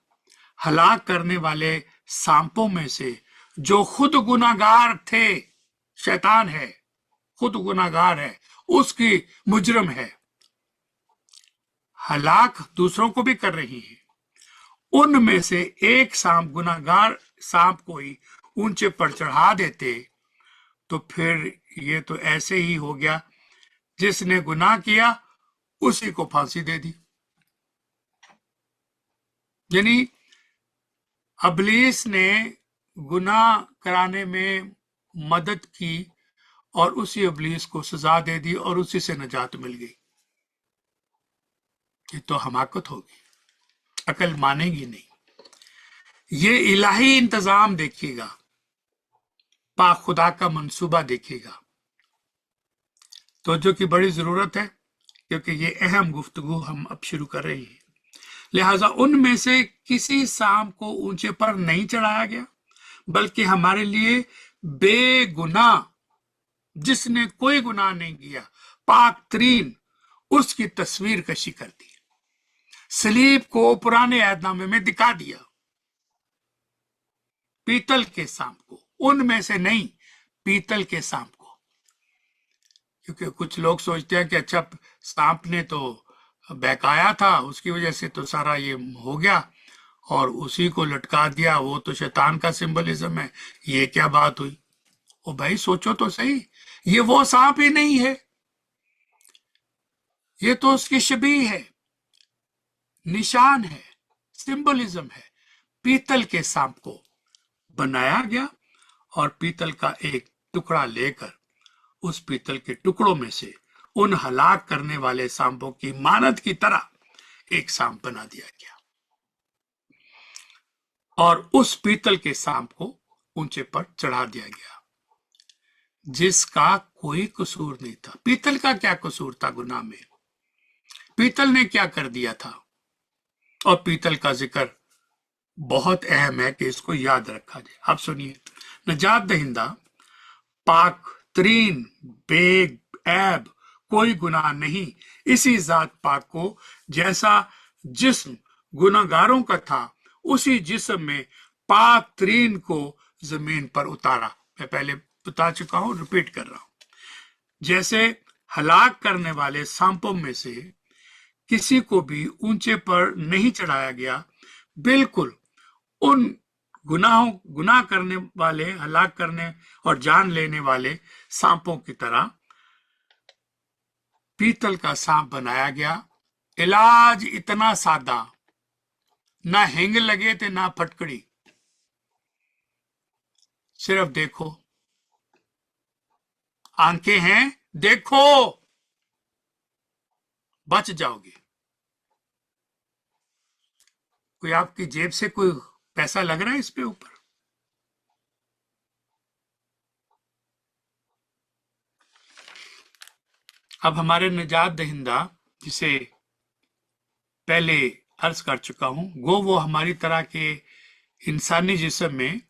हलाक करने वाले सांपों में से जो खुद गुनाहगार थे, शैतान है, खुद गुनाहगार है, उसकी मुजरम है, हलाक दूसरों को भी कर रही है, उनमें से एक सांप गुनाहगार सांप को ही ऊंचे पर चढ़ा देते, तो फिर ये तो ऐसे ही हो गया जिसने गुनाह किया उसी को फांसी दे दी। यानी इब्लीस ने गुनाह कराने में मदद की और उसी इब्लीस को सजा दे दी और उसी से नजात मिल गई। ये तो हमाकत होगी, अकल मानेगी नहीं। ये इलाही इंतजाम देखिएगा, पाक खुदा का मंसूबा देखिएगा। तो जो कि बड़ी जरूरत है, क्योंकि ये अहम गुफ्तगू हम अब शुरू कर रहे हैं। लिहाजा उनमें से किसी सांप को ऊंचे पर नहीं चढ़ाया गया, बल्कि हमारे लिए बेगुनाह, जिसने कोई गुनाह नहीं किया, पाक तरीन, उसकी तस्वीर कशी कर दी, सलीब को पुराने अहदनामे में दिखा दिया, पीतल के सांप को, उनमें से नहीं, पीतल के सांप को। क्योंकि कुछ लोग सोचते हैं कि अच्छा सांप ने तो बहकाया था, उसकी वजह से तो सारा ये हो गया और उसी को लटका दिया, वो तो शैतान का सिंबलिज्म है, ये क्या बात हुई? ओ भाई सोचो तो सही, ये वो सांप ही नहीं है, ये तो उसकी शबीह है, निशान है, सिंबलिज्म है। पीतल के सांप को बनाया गया और पीतल का एक टुकड़ा लेकर उस पीतल के टुकड़ों में से उन हलाक करने वाले सांपों की मानद की तरह एक सांप बना दिया गया और उस पीतल के सांप को ऊंचे पर चढ़ा दिया गया, जिसका कोई कसूर नहीं था। पीतल का क्या कसूर था गुनाह में? पीतल ने क्या कर दिया था? और पीतल का जिक्र बहुत अहम है कि इसको याद रखा जाए। आप सुनिए, नजात दहिंदा, पाक तरीन, बेऐब, कोई गुनाह नहीं, इसी जात पाक को जैसा जिस्म गुनाहगारों का था, उसी जिस्म में पाक तरीन को जमीन पर उतारा। मैं पहले बता चुका हूं, रिपीट कर रहा हूं। जैसे हलाक करने वाले सांपों में से किसी को भी ऊंचे पर नहीं चढ़ाया गया, बिल्कुल उन गुनाह करने वाले, हलाक करने और जान लेने वाले सांपों की तरह पीतल का सांप बनाया गया। इलाज इतना सादा, ना हिंग लगे थे ना फटकड़ी, सिर्फ देखो, आंखें हैं, देखो, बच जाओगे। कोई आपकी जेब से कोई पैसा लग रहा है इस पे ऊपर? अब हमारे निजात दहिंदा, जिसे पहले अर्ज कर चुका हूं, वो हमारी तरह के इंसानी जिस्म में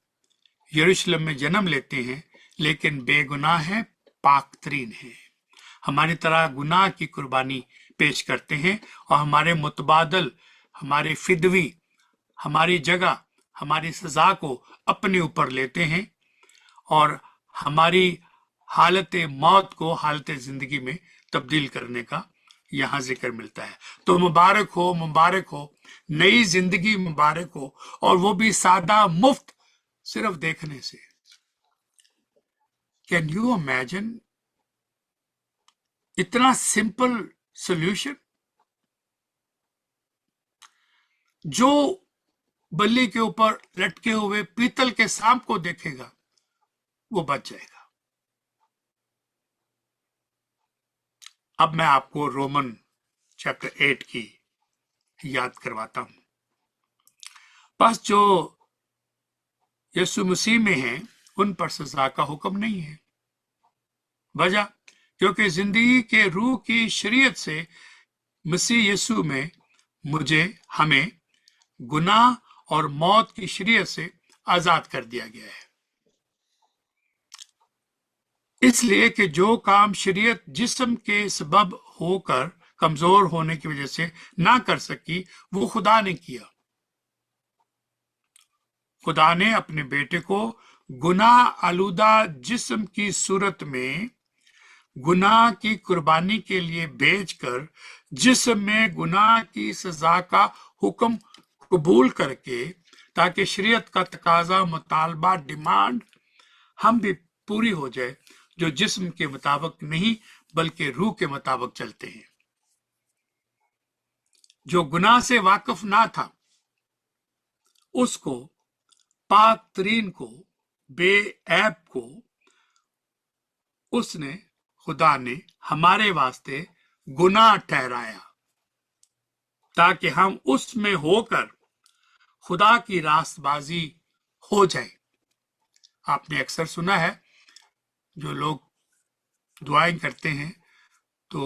यरूशलेम में जन्म लेते हैं, लेकिन बेगुनाह है, पाक तरीन है, हमारी तरह गुनाह की कुर्बानी पेश करते हैं और हमारे मुतबादल, हमारे फिदवी, हमारी जगह, हमारी सजा को अपने ऊपर लेते हैं और हमारी हालत मौत को हालत जिंदगी में तब्दील करने का यहां जिक्र मिलता है। तो मुबारक हो, मुबारक हो, नई जिंदगी मुबारक हो, और वो भी सादा, मुफ्त, सिर्फ देखने से। कैन यू इमेजिन इतना सिंपल सॉल्यूशन? जो बल्ली के ऊपर लटके हुए पीतल के सांप को देखेगा वो बच जाएगा। अब मैं आपको रोमन चैप्टर 8 की याद करवाता हूं। बस जो यीशु मसीह में है उन पर सजा का हुक्म नहीं है। वजह, क्योंकि जिंदगी के रूह की शरीयत से मसीह यीशु में मुझे, हमें गुनाह और मौत की शरीयत से आजाद कर दिया गया है। इसलिए कि जो काम शरीयत जिस्म के सबब होकर कमजोर होने की वजह से ना कर सकी, वो खुदा ने किया। खुदा ने अपने बेटे को गुनाह आलूदा जिस्म की सूरत में गुनाह की कुर्बानी के लिए भेजकर जिस्म में गुनाह की सजा का हुक्म कबूल करके, ताकि शरीयत का तकाजा, मुतालबा, डिमांड हम भी पूरी हो जाए, जो जिस्म के मुताबिक नहीं बल्कि रूह के मुताबिक चलते हैं। जो गुनाह से वाकिफ ना था, उसको, पाक तरीन को, बेऐब को उसने, खुदा ने हमारे वास्ते गुनाह ठहराया, ताकि हम उसमें होकर खुदा की रास्तबाजी हो जाए। आपने अक्सर सुना है, जो लोग दुआएं करते हैं तो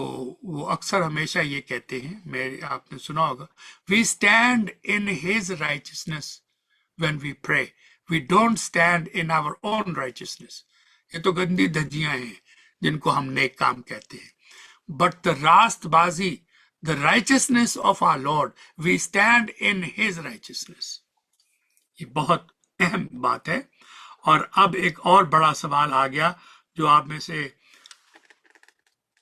वो अक्सर हमेशा ये कहते हैं, मेरे आपने सुना होगा, we stand in his righteousness when we pray, we don't stand in our own righteousness. ये तो गंदी धज्जियां हैं जिनको हम नेक काम कहते हैं। बट द रास्तबाजी, the righteousness of our Lord, we stand in his righteousness. ये बहुत अहम बात है। और अब एक और बड़ा सवाल आ गया, जो आप में से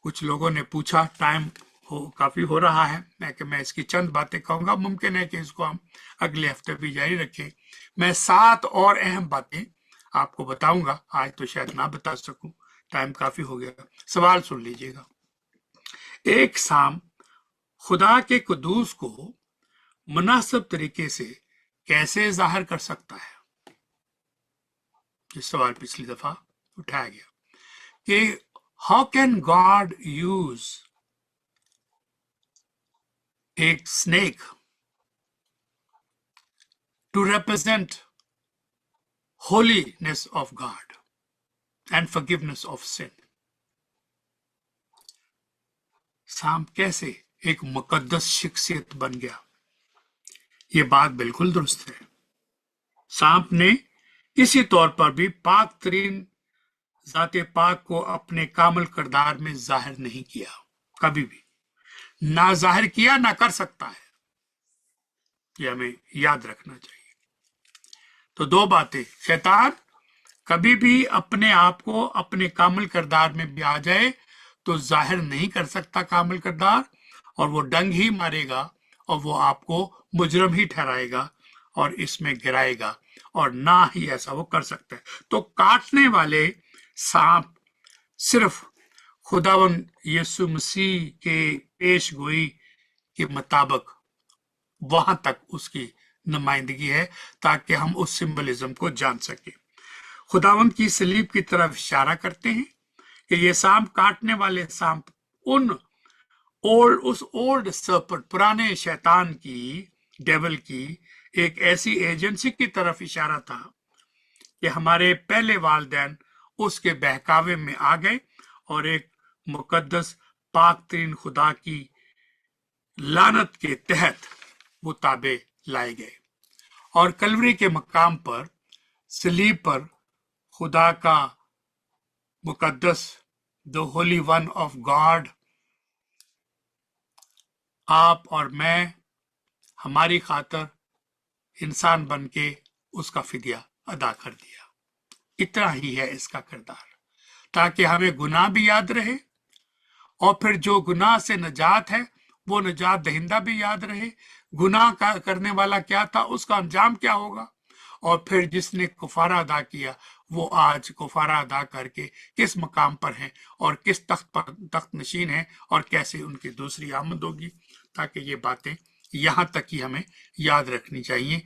कुछ लोगों ने पूछा। टाइम काफी हो रहा है, मैं इसकी चंद बातें कहूंगा। मुमकिन है कि इसको हम अगले हफ्ते भी जारी रखें। मैं 7 और अहम बातें आपको बताऊंगा, आज तो शायद ना बता सकूं, टाइम काफी हो गया। सवाल सुन लीजिएगा। एक साम खुदा के कुदूस को मुनासिब तरीके से कैसे जाहिर कर सकता है? ये सवाल पिछली दफा उठाया गया कि how can God use a snake to represent holiness of God and forgiveness of sin. सांप कैसे एक मुकद्दस शख्सियत बन गया? ये बात बिल्कुल दुरुस्त है। सांप ने किसी तौर पर भी पाक तरीन ज़ाते पाक को अपने कामिल किरदार में जाहिर नहीं किया, कभी भी ना जाहिर किया, ना कर सकता है। ये हमें याद रखना चाहिए। तो 2 बातें, शैतान कभी भी अपने आप को अपने कामिल किरदार में भी आ जाए तो जाहिर नहीं कर सकता कामिल किरदार, और वो डंग ही मारेगा और वो आपको मुजरम ही ठहराएगा और इसमें गिराएगा, और ना ही ऐसा वो कर सकता है। तो काटने वाले सांप सिर्फ खुदावन यीशु मसीह के पेश गोई के मुताबिक वहां तक उसकी नुमाइंदगी है, ताकि हम उस सिंबलिज्म को जान सके। खुदावंत की सलीब की तरफ इशारा करते हैं कि ये सांप, काटने वाले सांप, उस ओल्ड सर्पेंट, पुराने शैतान की, डेविल की एक ऐसी एजेंसी की तरफ इशारा था कि हमारे पहले वालिदैन उसके बहकावे में आ गए और एक मुकद्दस पाक तरीन खुदा की लानत के तहत वो ताबे लाए गए। और कलवरी के मकाम पर, सलीब पर, खुदा का मुकद्दस, the holy one of God, आप और मैं, हमारी खातर इंसान बन के उसका फिदिया अदा कर दिया। इतना ही है इसका किरदार, ताकि हमें गुनाह भी याद रहे, और फिर जो गुनाह से नजात है वो नजात दहिंदा भी याद रहे। गुनाह करने वाला क्या था, उसका अंजाम क्या होगा, और फिर जिसने कुफारा अदा किया वो आज कुफारा अदा करके किस मकाम पर है और किस तख्त नशीन है, और कैसे उनकी दूसरी आमद होगी। ताकि ये बातें यहाँ तक ही हमें याद रखनी चाहिए।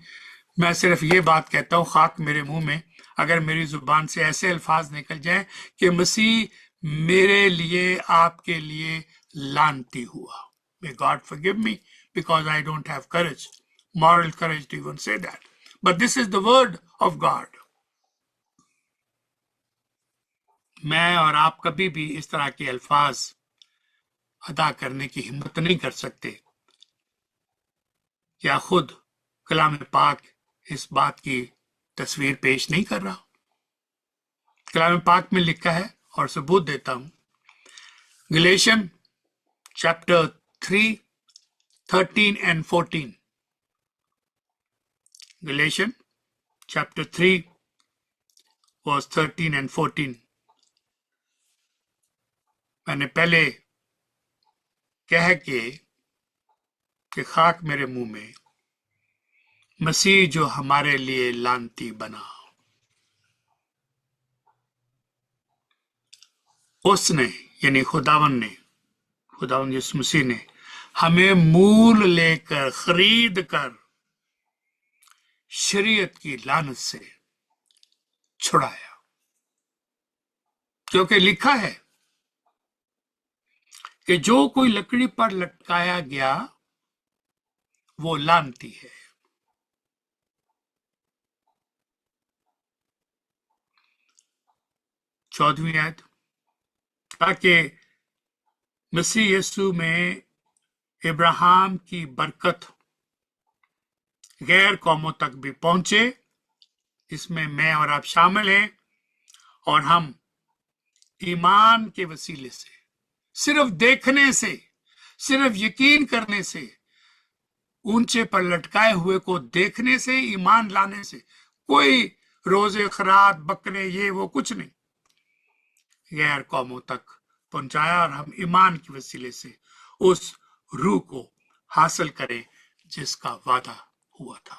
मैं सिर्फ ये बात कहता हूँ, खाक मेरे मुंह में अगर मेरी जुबान से ऐसे अल्फाज निकल जाए कि मसीह मेरे लिए, आपके लिए लानती हुआ। May God forgive me because I don't have courage, moral courage to even say that. But this is the word of God. मैं और आप कभी भी इस तरह के अल्फाज अदा करने की हिम्मत नहीं कर सकते। क्या खुद कलाम पाक इस बात की तस्वीर पेश नहीं कर रहा? कलाम पाक में लिखा है, और सबूत देता हूं, गलेशियन chapter 3:13 and 14. Galatians chapter 3 verse 13 and 14. मैंने पहले कह के कि खाक मेरे मुंह में, मसीह जो हमारे लिए लानती बना, उसने यानी खुदावन यीशु मसीह ने हमें मूल लेकर, खरीद कर शरीयत की लानत से छुड़ाया, क्योंकि लिखा है कि जो कोई लकड़ी पर लटकाया गया वो लानती है। चौदहवीं आयत, ताकि मसीह यीशु में इब्राहिम की बरकत गैर कौमों तक भी पहुंचे। इसमें मैं और आप शामिल हैं, और हम ईमान के वसीले से, सिर्फ देखने से, सिर्फ यकीन करने से, ऊंचे पर लटकाए हुए को देखने से, ईमान लाने से, कोई रोजे खरात बकरे ये वो कुछ नहीं, गैर कौमों तक पहुंचाया, और हम ईमान के वसीले से उस रूह को हासिल करें जिसका वादा हुआ था।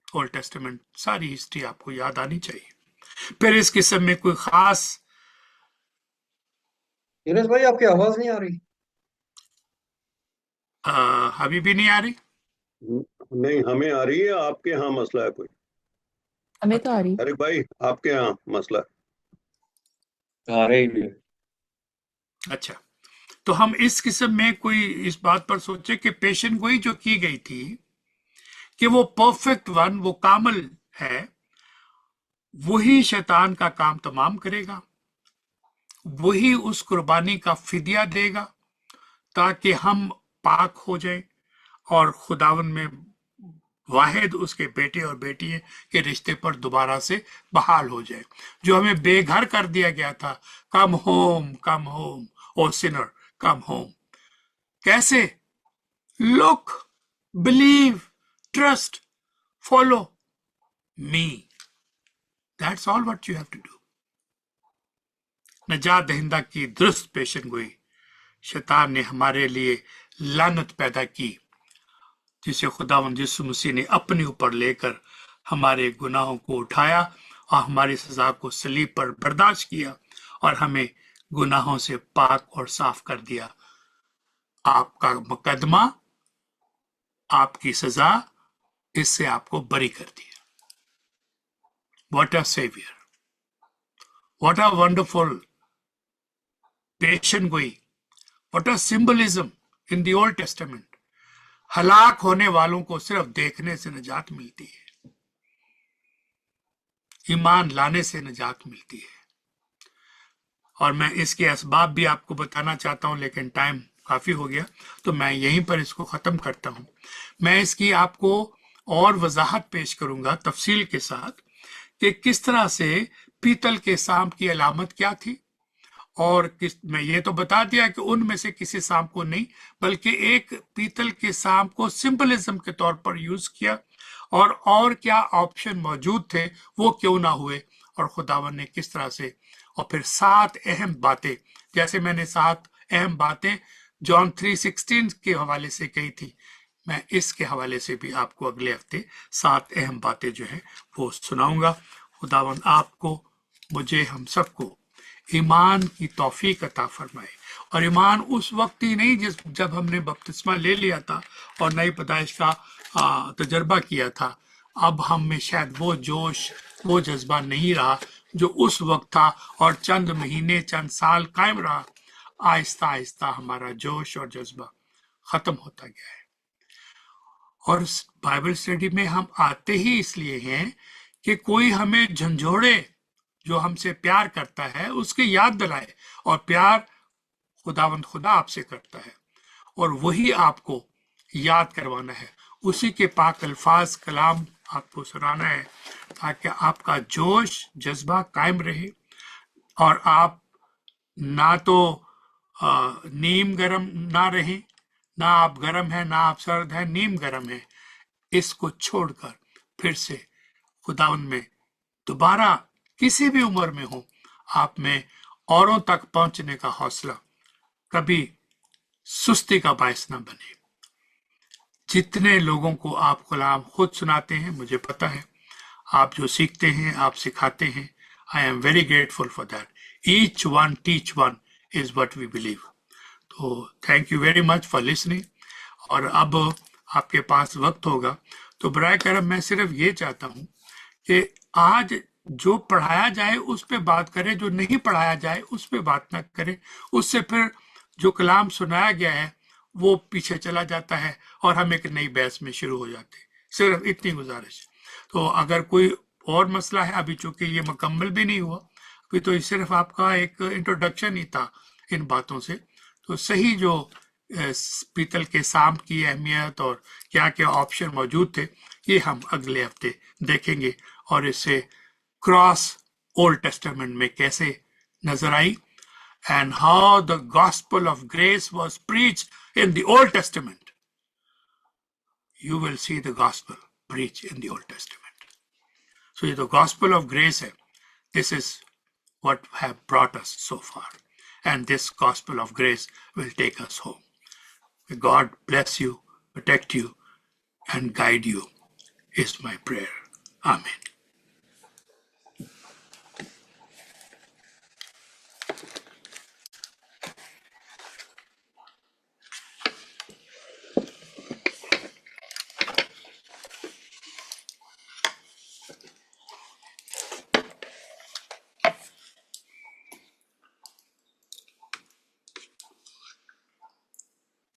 ओल्ड टेस्टामेंट सारी हिस्ट्री आपको याद आनी चाहिए। फिर इस किस्म में कोई खास, यूनुस भाई आपकी आवाज नहीं आ रही। अभी भी नहीं आ रही? नहीं, हमें आ रही है, आपके यहाँ मसला है कोई? हमें तो आ रही। अरे भाई, आपके यहाँ मसला आ रही है। अच्छा, तो हम इस किस्म में कोई इस बात पर सोचे कि पेशन गोई जो की गई थी कि वो परफेक्ट वन, वो कामल है, वही शैतान का काम तमाम करेगा, वही उस कुर्बानी का फिदिया देगा ताकि हम पाक हो जाएं और खुदावन में वाहिद उसके बेटे और बेटी के रिश्ते पर दोबारा से बहाल हो जाए। जो हमें बेघर कर दिया गया था, come home o sinner come home. कैसे? Look, believe, trust, follow me, that's all what you have to do. नजात दहिंदा की दुरुस्त पेशन गोई शैतान ने हमारे लिए लानत पैदा की, जिसे खुदावंद यीशु मसीह ने अपने ऊपर लेकर हमारे गुनाहों को उठाया और हमारी सजा को सलीब पर बर्दाश्त किया और हमें गुनाहों से पाक और साफ कर दिया। आपका मुकदमा, आपकी सजा, इससे आपको बरी कर दिया। What a saviour, what a wonderful पेशन गोई, what a symbolism in the Old Testament. हलाक होने वालों को सिर्फ देखने से निजात मिलती है, ईमान लाने से निजात मिलती है। और मैं इसके असबाब भी आपको बताना चाहता हूं, लेकिन टाइम काफी हो गया तो मैं यहीं पर इसको खत्म करता हूं। मैं इसकी आपको और वजाहत पेश करूंगा तफसील के साथ कि किस तरह से पीतल के सांप की अलामत क्या थी, और मैं ये तो बता दिया कि उनमें से किसी सांप को नहीं, बल्कि एक पीतल के सांप को सिंबलिज्म के तौर पर यूज किया, और क्या ऑप्शन मौजूद थे वो क्यों ना हुए, और खुदावन ने किस तरह से। और फिर 7 अहम बातें, जैसे मैंने 7 अहम बातें जॉन 3:16 के हवाले से कही थी, मैं इसके हवाले से भी आपको अगले हफ्ते 7 अहम बातें जो है वो सुनाऊंगा। खुदावन आपको, मुझे, हम सबको ईमान की तौफीक अता फरमाए। और ईमान उस वक्त ही नहीं जब हमने बपतिस्मा ले लिया था और नई पैदाइश का तजर्बा किया था, अब हम में शायद वो जोश, वो जज्बा नहीं रहा जो उस वक्त था, और चंद महीने, चंद साल कायम रहा। आहिस्ता आहिस्ता हमारा जोश और जज्बा खत्म होता गया है। और बाइबल स्टडी में हम आते ही इसलिए हैं कि कोई हमें झंझोड़े, जो हमसे प्यार करता है उसके याद दिलाए, और प्यार खुदावंद खुदा आपसे करता है और वही आपको याद करवाना है, उसी के पाक अल्फाज कलाम आपको सुनाना है, ताकि आपका जोश जज्बा कायम रहे और आप ना तो नीम गरम ना रहे, ना आप गरम है ना आप सर्द है, नीम गरम है। इसको छोड़कर फिर से खुदावन में दोबारा किसी भी उम्र में हो, आप में औरों तक पहुंचने का हौसला कभी सुस्ती का बायस ना बने। जितने लोगों को आप कलाम खुद सुनाते हैं, मुझे पता है आप जो सीखते हैं आप सिखाते हैं, I am very grateful for that. Each one teach one is what we believe. तो thank you very much for listening. और अब आपके पास वक्त होगा तो बराए करम मैं सिर्फ ये चाहता हूँ कि आज जो पढ़ाया जाए उस पे बात करें, जो नहीं पढ़ाया जाए उस पे बात ना करें। उससे फिर जो कलाम सुनाया गया है वो पीछे चला जाता है और हम एक नई बहस में शुरू हो जाते हैं। सिर्फ इतनी गुजारिश। तो अगर कोई और मसला है, अभी चूंकि ये मुकम्मल भी नहीं हुआ, अभी तो सिर्फ आपका एक इंट्रोडक्शन ही था इन बातों से। तो सही जो पीतल के सांप की अहमियत और क्या क्या ऑप्शन मौजूद थे, ये हम अगले हफ्ते देखेंगे और इससे क्रॉस ओल्ड टेस्टामेंट में कैसे नजर आई, and how the gospel of grace was preached in the Old Testament. You will see the gospel preached in the Old Testament. So the gospel of grace, this is what have brought us so far. And this gospel of grace will take us home. May God bless you, protect you, and guide you is my prayer. Amen.